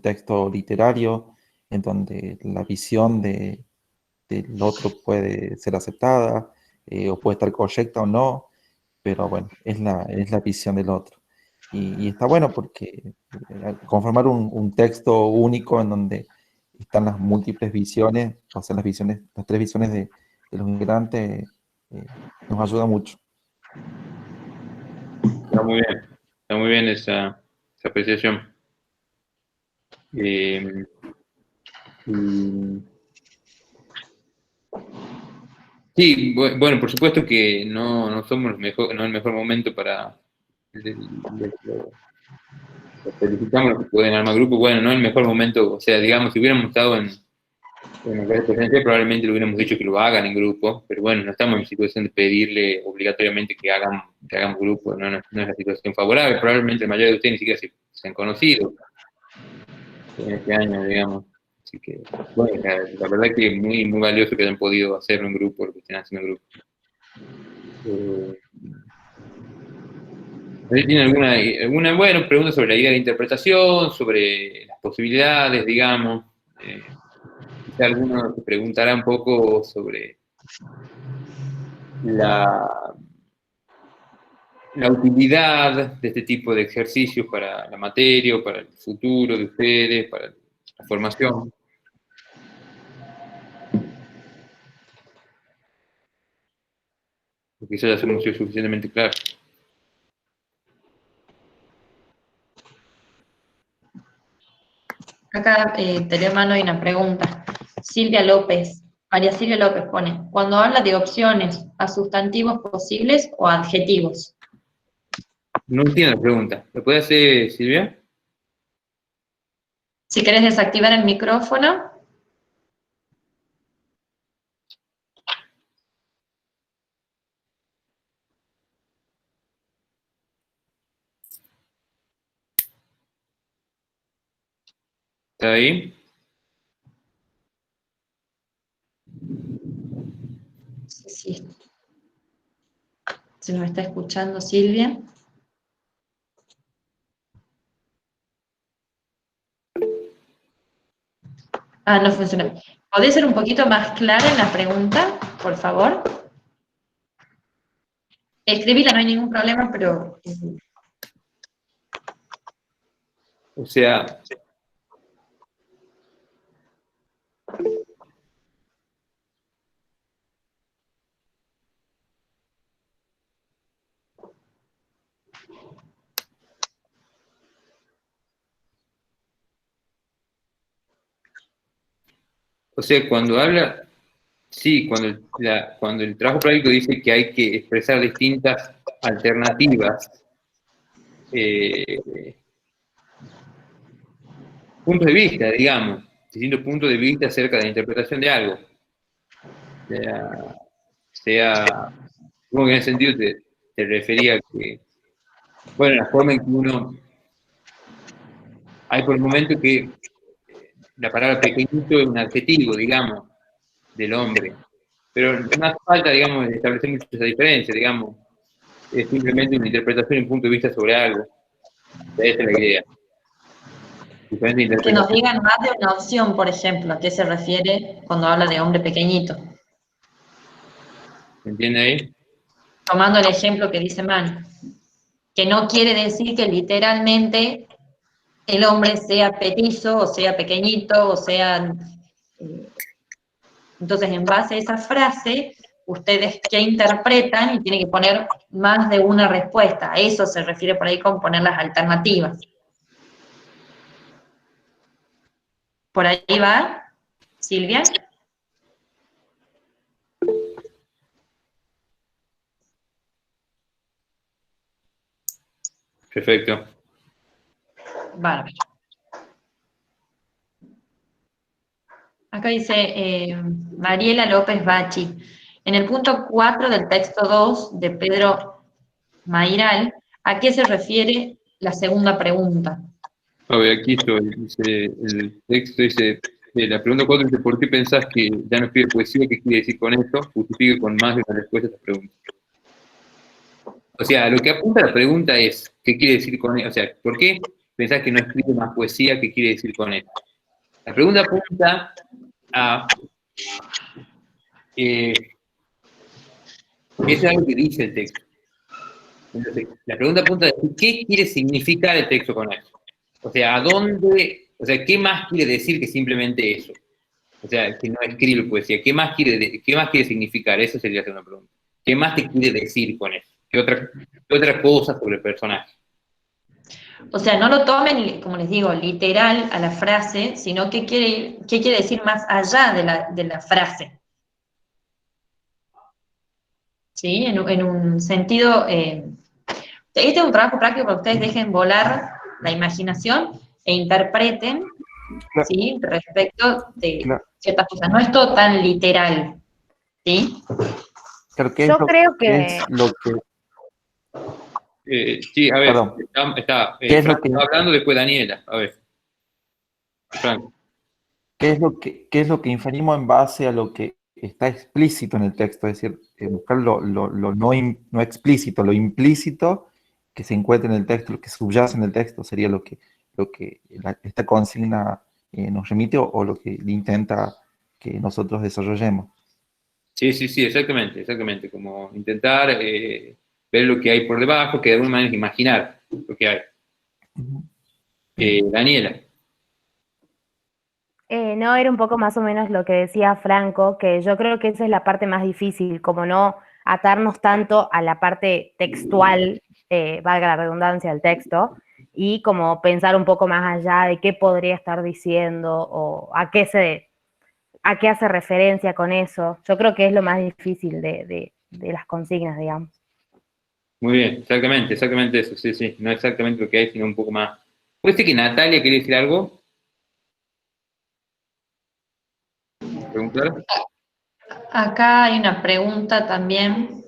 texto literario en donde la visión del otro puede ser aceptada, o puede estar correcta o no, pero bueno, es la visión del otro. Y está bueno porque conformar un texto único en donde están las múltiples visiones, o sea, las tres visiones de los integrantes, nos ayuda mucho. Está muy bien esa apreciación. Eh, y- sí, bueno, por supuesto que no somos no el mejor momento para los felicitamos los que pueden armar grupo. Bueno, no el mejor momento, o sea, digamos, si hubiéramos estado en el presencial, probablemente le hubiéramos dicho que lo hagan en grupo, pero bueno, no estamos en situación de pedirle obligatoriamente que hagamos grupo, no es la situación favorable, probablemente la mayoría de ustedes ni siquiera se han conocido en este año, digamos. Así que, bueno, la verdad que es muy, muy valioso que hayan podido hacerlo en grupo, lo que estén haciendo en grupo. ¿Tiene bueno, pregunta sobre la idea de interpretación, sobre las posibilidades, digamos? Quizá alguno se preguntará un poco sobre la utilidad de este tipo de ejercicios para la materia, o para el futuro de ustedes, para la formación. Porque quizás ya hemos sido suficientemente claros. Acá, tenía mano hay una pregunta. Silvia López, María Silvia López pone, cuando habla de opciones, ¿a sustantivos posibles o a adjetivos? No entiendo la pregunta. ¿Lo puede hacer, Silvia? Si querés desactivar el micrófono. ¿Está ahí? No sé si nos está escuchando Silvia. Ah, no funciona. ¿Podés ser un poquito más clara en la pregunta, por favor? Escribíla, no hay ningún problema, pero... O sea, cuando habla, sí, cuando el trabajo práctico dice que hay que expresar distintas alternativas, puntos de vista, digamos, distintos puntos de vista acerca de la interpretación de algo. Supongo que en ese sentido te refería a que, bueno, la forma en que hay por el momento que la palabra pequeñito es un adjetivo, digamos, del hombre, pero no hace falta, digamos, establecer mucho esa diferencia, digamos, es simplemente una interpretación y un punto de vista sobre algo. Esa es la idea. Que nos digan más de una opción, por ejemplo, a qué se refiere cuando habla de hombre pequeñito. ¿Se entiende ahí? Tomando el ejemplo que dice Manu, que no quiere decir que literalmente el hombre sea petizo, o sea pequeñito, o sea... Entonces, en base a esa frase, ustedes qué interpretan y tienen que poner más de una respuesta. A eso se refiere por ahí con poner las alternativas. ¿Por ahí va, Silvia? Perfecto. Bárbaro. Acá dice Mariela López Bachi. En el punto 4 del texto 2 de Pedro Mairal, ¿a qué se refiere la segunda pregunta? A ver, aquí estoy. Dice, el texto dice, la pregunta 4 dice, ¿por qué pensás que ya no escribe poesía? ¿Qué quiere decir con esto? Justifique con más de una respuesta a esta pregunta. O sea, lo que apunta la pregunta es, ¿qué quiere decir con esto? O sea, ¿por qué pensás que no escribe más poesía? ¿Qué quiere decir con esto? La pregunta apunta a... eso es algo que dice el texto. Entonces, la pregunta apunta a decir, ¿qué quiere significar el texto con eso? O sea, ¿a dónde, o sea, qué más quiere decir que simplemente eso? O sea, que no escribe poesía, qué más quiere significar? Esa sería la segunda pregunta. ¿Qué más te quiere decir con eso? ¿Qué otra cosa sobre el personaje? O sea, no lo tomen, como les digo, literal a la frase, sino qué quiere decir más allá de la frase. ¿Sí? En un sentido... este es un trabajo práctico para que ustedes dejen volar la imaginación e interpreten, ¿sí? Respecto de ciertas cosas. No es todo tan literal, ¿sí? Creo que Yo creo es que lo que, Sí, a ver, perdón, ¿qué es lo Franco que, está hablando, después Daniela. A ver, Franco. qué es lo que inferimos en base a lo que está explícito en el texto? Es decir, buscar lo no explícito, lo implícito que se encuentra en el texto, lo que subyace en el texto, sería lo que esta consigna nos remite o lo que intenta que nosotros desarrollemos. Sí, sí, sí, exactamente. Como intentar ver lo que hay por debajo, que de alguna manera imaginar lo que hay. Daniela. no, era un poco más o menos lo que decía Franco, que yo creo que esa es la parte más difícil, como no atarnos tanto a la parte textual, valga la redundancia del texto, y como pensar un poco más allá de qué podría estar diciendo o a qué hace referencia con eso. Yo creo que es lo más difícil de las consignas, digamos. Muy bien, exactamente eso, sí, sí. No exactamente lo que hay, sino un poco más. ¿Puede ser que Natalia quiere decir algo? ¿Preguntar? Acá hay una pregunta también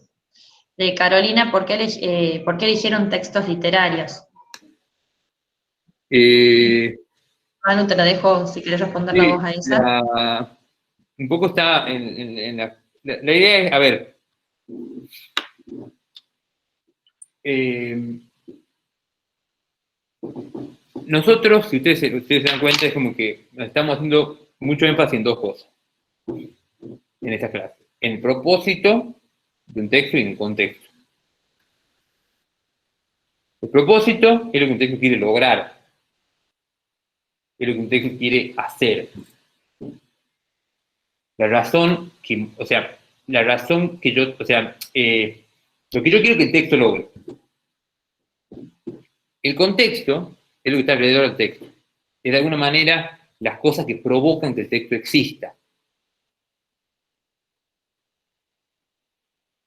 de Carolina, ¿por qué eligieron textos literarios? Eh, Manu, te la dejo si quieres responder la sí, voz a esa. un poco está en la idea es, a ver, eh, nosotros, si ustedes se dan cuenta, es como que estamos haciendo mucho énfasis en dos cosas en esta clase. En el propósito de un texto y en el contexto. El propósito es lo que un texto quiere lograr, es lo que un texto quiere hacer. La razón que, o sea, la razón que yo, o sea, lo que yo quiero que el texto logre. El contexto es lo que está alrededor del texto. Es de alguna manera las cosas que provocan que el texto exista.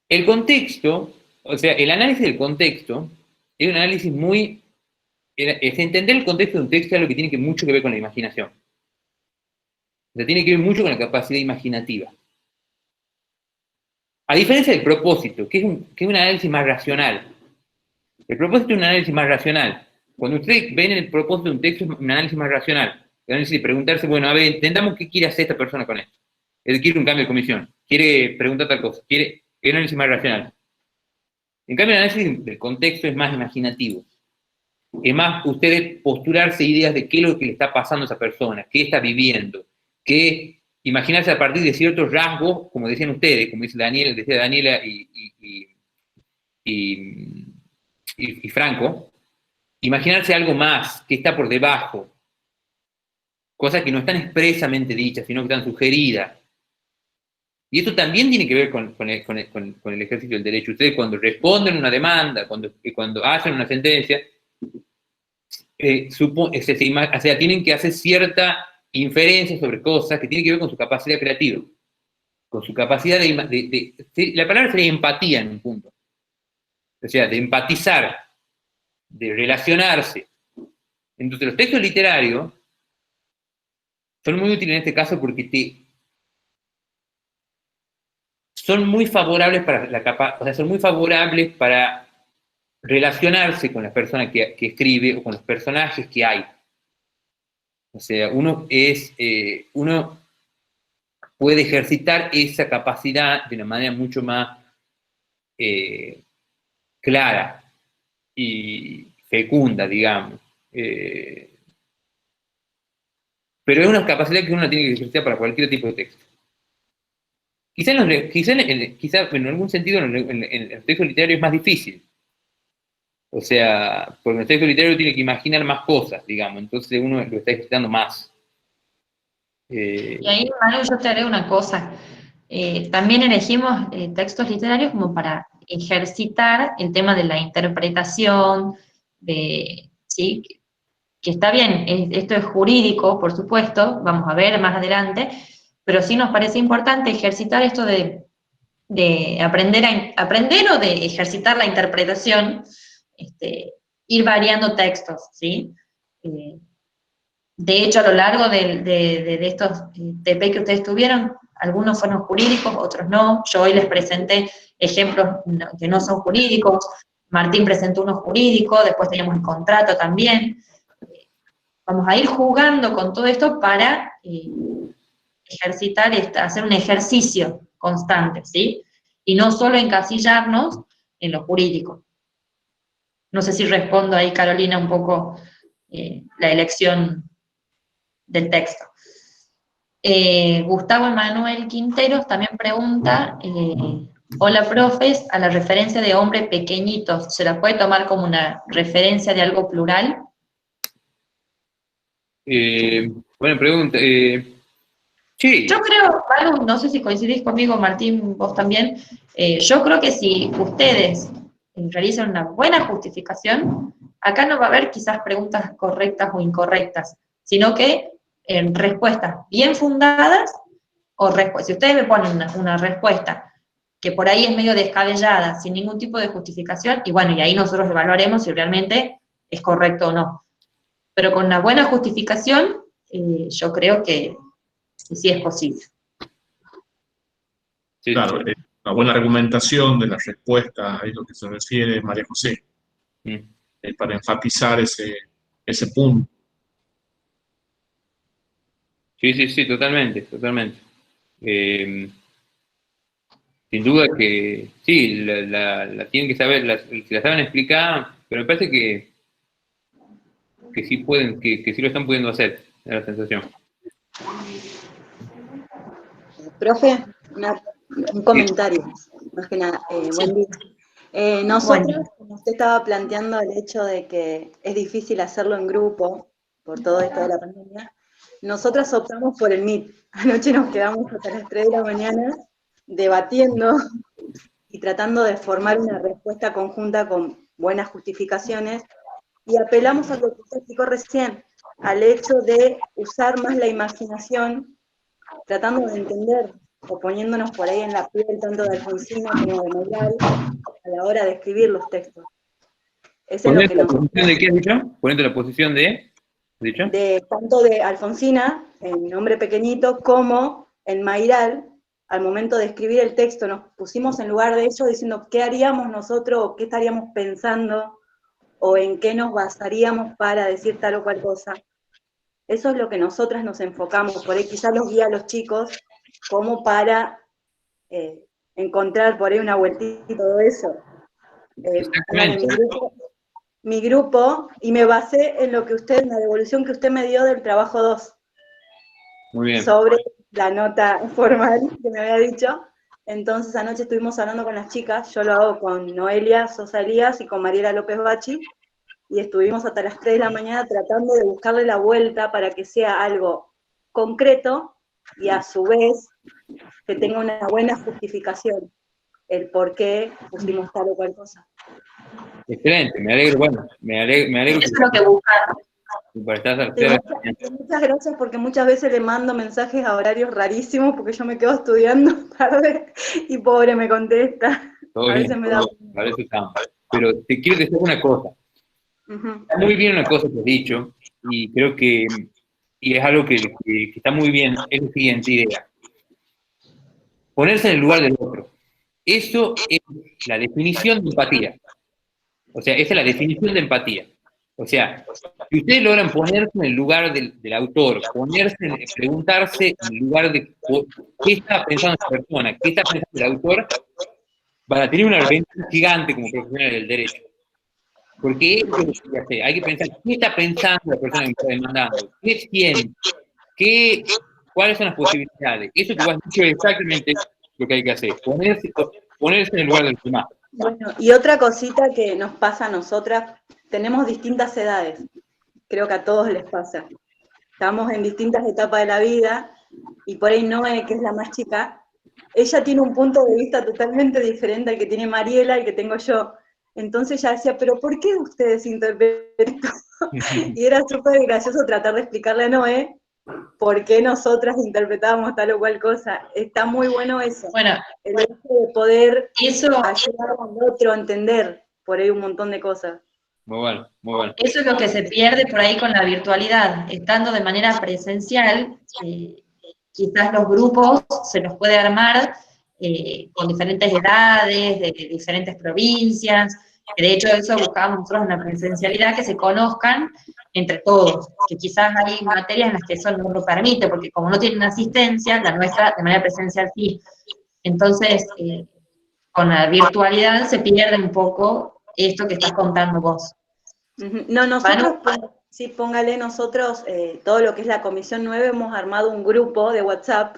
El contexto, o sea, el análisis del contexto es un análisis muy... Es entender el contexto de un texto es algo que tiene mucho que ver con la imaginación. O sea, tiene que ver mucho con la capacidad imaginativa. A diferencia del propósito, que es un análisis más racional. El propósito es un análisis más racional. Cuando ustedes ven el propósito de un texto, es un análisis más racional. El análisis de preguntarse, bueno, a ver, entendamos qué quiere hacer esta persona con esto. Él quiere un cambio de comisión, quiere preguntar tal cosa, quiere un análisis más racional. En cambio, el análisis del contexto es más imaginativo. Es más, ustedes postularse ideas de qué es lo que le está pasando a esa persona, qué está viviendo, qué imaginarse a partir de ciertos rasgos, como decían ustedes, como decía Daniela y Franco, imaginarse algo más que está por debajo, cosas que no están expresamente dichas, sino que están sugeridas. Y esto también tiene que ver con el ejercicio del derecho. Ustedes cuando responden una demanda, cuando hacen una sentencia, o sea, tienen que hacer cierta inferencia sobre cosas que tienen que ver con su capacidad creativa, con su capacidad la palabra sería empatía en un punto. O sea, de empatizar, de relacionarse. Entonces los textos literarios son muy útiles en este caso porque son muy favorables son muy favorables para relacionarse con la persona que escribe o con los personajes que hay. O sea, uno puede ejercitar esa capacidad de una manera mucho más clara y fecunda, digamos. Pero es una capacidad que uno tiene que ejercitar para cualquier tipo de texto. Quizá en algún sentido en el texto literario es más difícil. O sea, porque en el texto literario tiene que imaginar más cosas, digamos, entonces uno lo está ejercitando más. Y ahí, Manu, yo te haré una cosa. También elegimos textos literarios como para ejercitar el tema de la interpretación, ¿sí? Que está bien, esto es jurídico, por supuesto, vamos a ver más adelante, pero sí nos parece importante ejercitar esto de aprender o de ejercitar la interpretación, ir variando textos, ¿sí? De hecho, a lo largo de estos TP que ustedes tuvieron, algunos fueron jurídicos, otros no. Yo hoy les presenté ejemplos que no son jurídicos. Martín presentó unos jurídicos, después teníamos el contrato también. Vamos a ir jugando con todo esto para ejercitar, hacer un ejercicio constante, ¿sí? Y no solo encasillarnos en lo jurídico. No sé si respondo ahí, Carolina, un poco la elección del texto. Gustavo Emanuel Quinteros también pregunta, hola profes, a la referencia de hombre pequeñitos, ¿se la puede tomar como una referencia de algo plural? Buena pregunta. Sí. Yo creo, Manu, no sé si coincidís conmigo, Martín, vos también, yo creo que si ustedes realizan una buena justificación, acá no va a haber quizás preguntas correctas o incorrectas, sino que respuestas bien fundadas, si ustedes me ponen una respuesta que por ahí es medio descabellada, sin ningún tipo de justificación, y bueno, y ahí nosotros evaluaremos si realmente es correcto o no. Pero con una buena justificación, yo creo que sí es posible. Sí. Claro, una buena argumentación de la respuesta es lo que se refiere María José, para enfatizar ese punto. Sí, totalmente, totalmente. Sin duda que sí, la tienen que saber, si la saben explicar, pero me parece que sí pueden, que sí lo están pudiendo hacer, es la sensación. Profe, un comentario, más que nada. Buen día. Nosotros, como usted estaba planteando el hecho de que es difícil hacerlo en grupo, por todo esto de la pandemia, nosotras optamos por el Meet. Anoche nos quedamos hasta las 3 de la mañana debatiendo y tratando de formar una respuesta conjunta con buenas justificaciones, y apelamos a lo que usted explicó recién, al hecho de usar más la imaginación, tratando de entender o poniéndonos por ahí en la piel tanto de Alfonsina como de Meiral a la hora de escribir los textos. Eso es lo que ¿La posición de qué has dicho? Ponete la posición de tanto de Alfonsina, en Hombre Pequeñito, como en Meiral, al momento de escribir el texto, nos pusimos en lugar de ellos diciendo qué haríamos nosotros, o qué estaríamos pensando, o en qué nos basaríamos para decir tal o cual cosa. Eso es lo que nosotras nos enfocamos, por ahí quizás los guía a los chicos, como para encontrar por ahí una vueltita y todo eso. Mi grupo, y me basé en lo que en la devolución que usted me dio del trabajo 2. Muy bien. Sobre la nota formal que me había dicho. Entonces anoche estuvimos hablando con las chicas, yo lo hago con Noelia Sosa Elías y con Mariela López Bachi, y estuvimos hasta las 3 de la mañana tratando de buscarle la vuelta para que sea algo concreto y a su vez que tenga una buena justificación, el por qué pusimos tal o cual cosa. Excelente, me alegro, bueno, me alegro Eso es lo que buscamos. Sí, muchas gracias, porque muchas veces le mando mensajes a horarios rarísimos porque yo me quedo estudiando tarde y pobre me contesta. Todo A bien, veces me da... para eso estamos. Pero te quiero decir una cosa. Está muy bien una cosa que has dicho, y creo que, y es algo que está muy bien, es la siguiente idea. Ponerse en el lugar del otro. Eso es la definición de empatía. O sea, esa es la definición de empatía. O sea, si ustedes logran ponerse en el lugar del autor, preguntarse en el lugar de qué está pensando esa persona, qué está pensando el autor, van a tener una ventaja gigante como profesionales del derecho. Porque eso es lo que hay que hacer. Hay que pensar qué está pensando la persona que me está demandando, qué siente, cuáles son las posibilidades. Eso que vos has dicho es exactamente lo que hay que hacer, ponerse en el lugar del demás. Bueno, y otra cosita que nos pasa a nosotras, tenemos distintas edades, creo que a todos les pasa. Estamos en distintas etapas de la vida, y por ahí Noé, que es la más chica, ella tiene un punto de vista totalmente diferente al que tiene Mariela, al que tengo yo. Entonces ella decía, pero ¿por qué ustedes interpretan? Y era súper gracioso tratar de explicarle a Noé por qué nosotras interpretábamos tal o cual cosa. Está muy bueno eso. Bueno, el hecho de poder eso, ayudar al otro a entender por ahí un montón de cosas. Muy bueno, muy bueno. eso es lo que se pierde por ahí con la virtualidad. Estando de manera presencial, quizás los grupos se los puede armar con diferentes edades, de diferentes provincias. De hecho, eso buscábamos nosotros en la presencialidad, que se conozcan entre todos, que quizás hay materias en las que eso no lo permite, porque como no tienen asistencia, la nuestra de manera presencial sí. Entonces, con la virtualidad se pierde un poco esto que estás contando vos. No, nosotros, sí, póngale, nosotros, todo lo que es la Comisión 9, hemos armado un grupo de WhatsApp,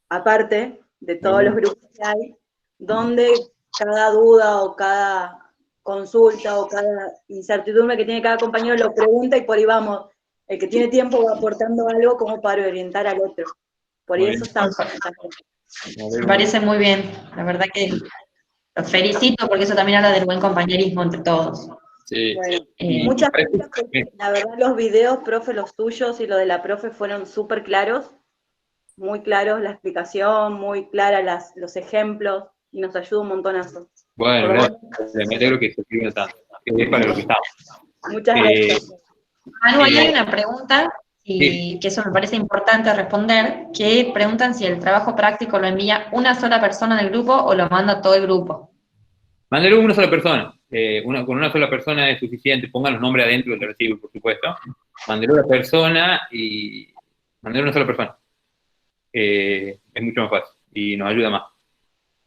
aparte de todos los grupos que hay, donde cada duda o cada consulta o cada incertidumbre que tiene cada compañero lo pregunta y por ahí vamos. El que tiene tiempo va aportando algo como para orientar al otro. Por eso está. Me parece muy bien, la verdad que los felicito porque eso también habla del buen compañerismo entre todos. Sí. Bueno, muchas gracias porque la verdad los videos, profe, los tuyos y lo de la profe fueron súper claros, muy claros la explicación, muy clara los ejemplos y nos ayuda un montonazo. Bueno, gracias. Me alegro que se escriban tanto. Es para lo que estamos. Muchas gracias. Manu, ahí hay una pregunta, y que eso me parece importante responder, que preguntan si el trabajo práctico lo envía una sola persona en el grupo o lo manda todo el grupo. Mándelo una sola persona. Con una sola persona es suficiente. Pongan los nombres adentro del recibo, por supuesto. Mándelo a la persona y mándelo a una sola persona. Es mucho más fácil y nos ayuda más.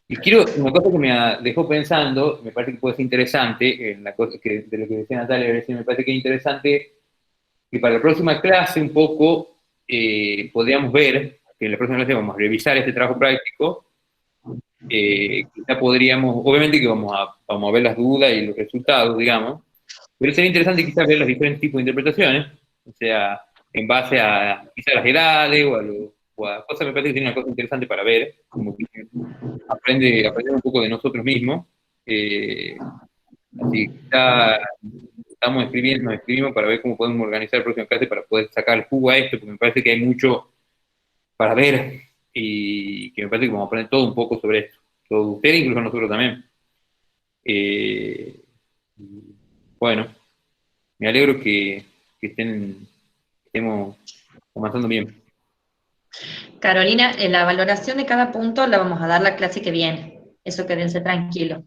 Y quiero, una cosa que me dejó pensando, me parece que puede ser interesante, la cosa de lo que decía Natalia, me parece que es interesante que para la próxima clase un poco podríamos ver, que en la próxima clase vamos a revisar este trabajo práctico, quizá podríamos, obviamente que vamos a ver las dudas y los resultados, digamos, pero sería interesante quizás ver los diferentes tipos de interpretaciones, o sea, en base a quizás las edades o a cosas, me parece que tiene una cosa interesante para ver, como que aprender un poco de nosotros mismos, así que nos escribimos para ver cómo podemos organizar la próxima clase para poder sacar el jugo a esto, porque me parece que hay mucho para ver y que me parece que vamos a aprender todo un poco sobre esto. Todos ustedes, incluso nosotros también. Bueno, me alegro que estemos avanzando bien. Carolina, la valoración de cada punto la vamos a dar la clase que viene. Eso quédense tranquilos.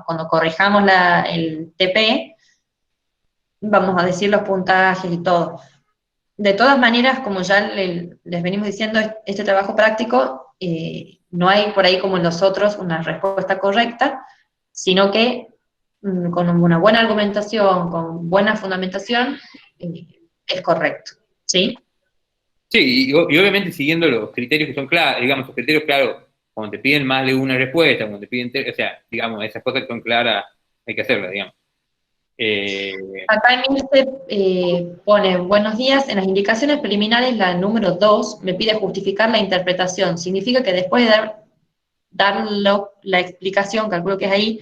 Cuando corrijamos el TP, vamos a decir los puntajes y todo. De todas maneras, como ya les venimos diciendo, este trabajo práctico, no hay por ahí como en los otros una respuesta correcta, sino que con una buena argumentación, con buena fundamentación, es correcto, ¿sí? Sí, y obviamente siguiendo los criterios que son claros, digamos, los criterios claros, cuando te piden más de una respuesta, cuando te piden, o sea, digamos, esas cosas que son claras, hay que hacerlas, digamos. Acá Emilce pone, buenos días, en las indicaciones preliminares, la número 2 me pide justificar la interpretación. Significa que después de dar la explicación, calculo que es ahí,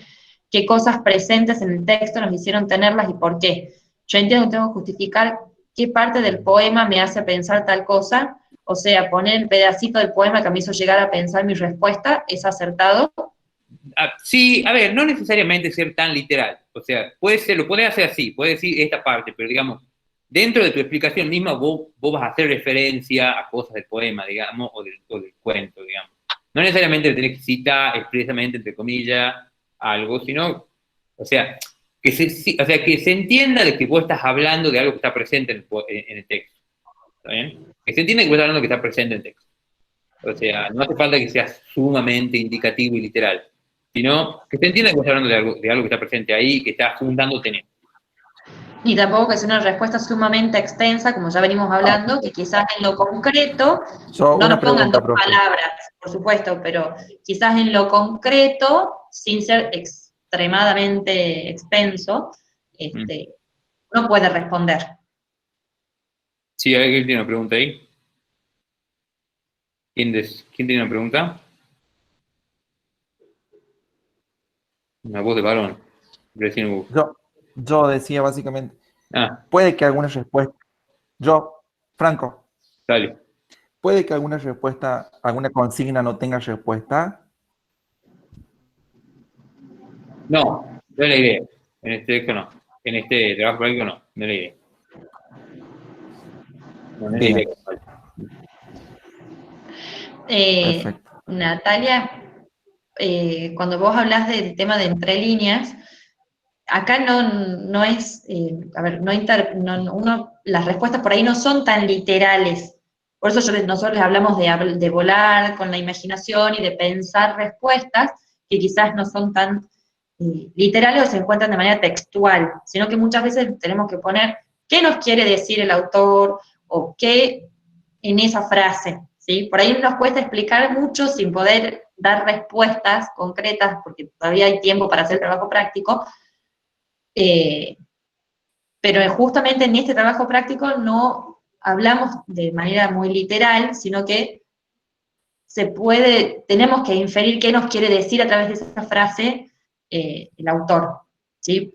qué cosas presentes en el texto nos hicieron tenerlas y por qué. Yo entiendo que tengo que justificar qué parte del poema me hace pensar tal cosa, o sea, poner el pedacito del poema que me hizo llegar a pensar mi respuesta, ¿es acertado? Sí, a ver, no necesariamente ser tan literal. O sea, puede ser, lo puedes hacer así, puedes decir esta parte, pero digamos, dentro de tu explicación misma vos vas a hacer referencia a cosas del poema, digamos, o del cuento, digamos. No necesariamente tenés que citar expresamente, entre comillas, algo, sino, o sea, que se entienda de que vos estás hablando de algo que está presente en el texto. ¿Está bien? Que se entienda que vos estás hablando de que está presente en el texto. O sea, no hace falta que sea sumamente indicativo y literal, sino que se entienda que estás hablando de algo que está presente ahí, que está fundándote en él. Y tampoco que sea una respuesta sumamente extensa, como ya venimos hablando, que quizás en lo concreto, Yo, no nos una pongan pregunta, dos profe. palabras, por supuesto, pero quizás en lo concreto, sin ser extremadamente extenso, uno puede responder. Sí, ¿alguien tiene una pregunta ahí? ¿Quién tiene una pregunta? Una voz de varón. Recién hubo. Yo decía básicamente, Ah, puede que alguna respuesta, Franco, dale. puede que alguna respuesta, alguna consigna no tenga respuesta. No, no es la idea. En este texto no. En este trabajo práctico no. No es la idea. No, no es la idea. Bien, perfecto. Natalia, cuando vos hablas del tema de entre líneas, acá no es, a ver, las respuestas por ahí no son tan literales. Por eso nosotros les hablamos de volar con la imaginación y de pensar respuestas que quizás no son tan literales o se encuentran de manera textual, sino que muchas veces tenemos que poner qué nos quiere decir el autor o qué en esa frase, ¿sí? Por ahí nos cuesta explicar mucho sin poder dar respuestas concretas, porque todavía hay tiempo para hacer el trabajo práctico, eh, pero justamente en este trabajo práctico no hablamos de manera muy literal, sino que tenemos que inferir qué nos quiere decir a través de esa frase el autor, ¿sí?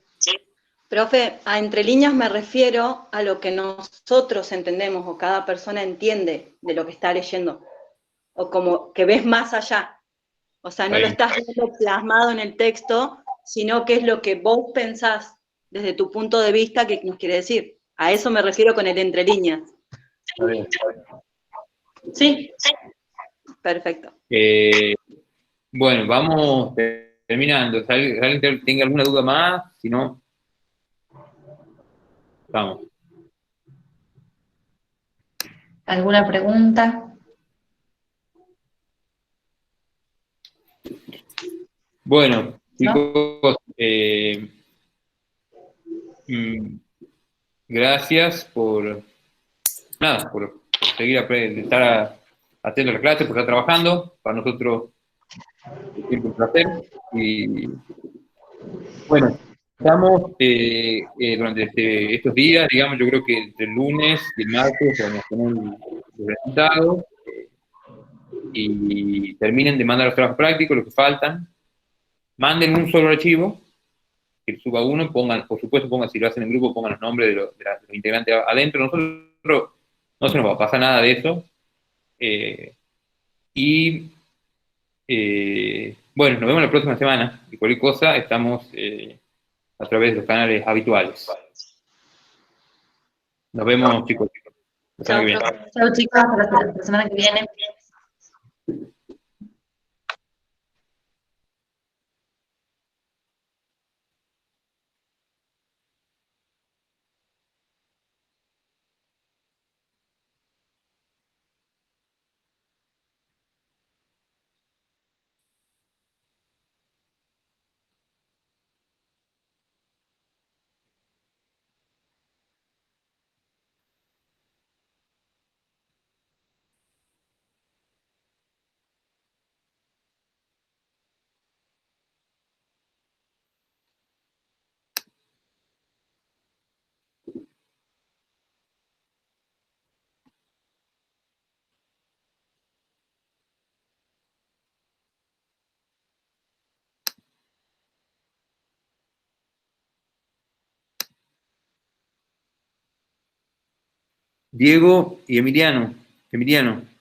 Profe, a entre líneas me refiero a lo que nosotros entendemos o cada persona entiende de lo que está leyendo, o como que ves más allá. O sea, no lo estás viendo plasmado en el texto, sino que es lo que vos pensás desde tu punto de vista que nos quiere decir. A eso me refiero con el entre líneas. Está bien. Sí, Perfecto. Bueno, vamos terminando. Si alguien tenga alguna duda más, si no, vamos. ¿alguna pregunta? Bueno, ¿No? chicos, mm, gracias por seguir estar haciendo la clase, por estar trabajando. Para nosotros es siempre un placer. Y bueno, estamos durante estos días, digamos, yo creo que entre el lunes y el martes vamos a tener los resultados y terminen de mandar los trabajos prácticos, los que faltan. Manden un solo archivo, que suba uno, por supuesto, si lo hacen en grupo, pongan los nombres de los integrantes adentro. Nosotros no se nos va a pasar nada de eso. Y bueno, nos vemos la próxima semana. Y cualquier cosa, estamos a través de los canales habituales. Nos vemos, chicos. La semana Chao, que viene. profe. Chao chicos, hasta la semana que viene. Diego y Emiliano. Emiliano.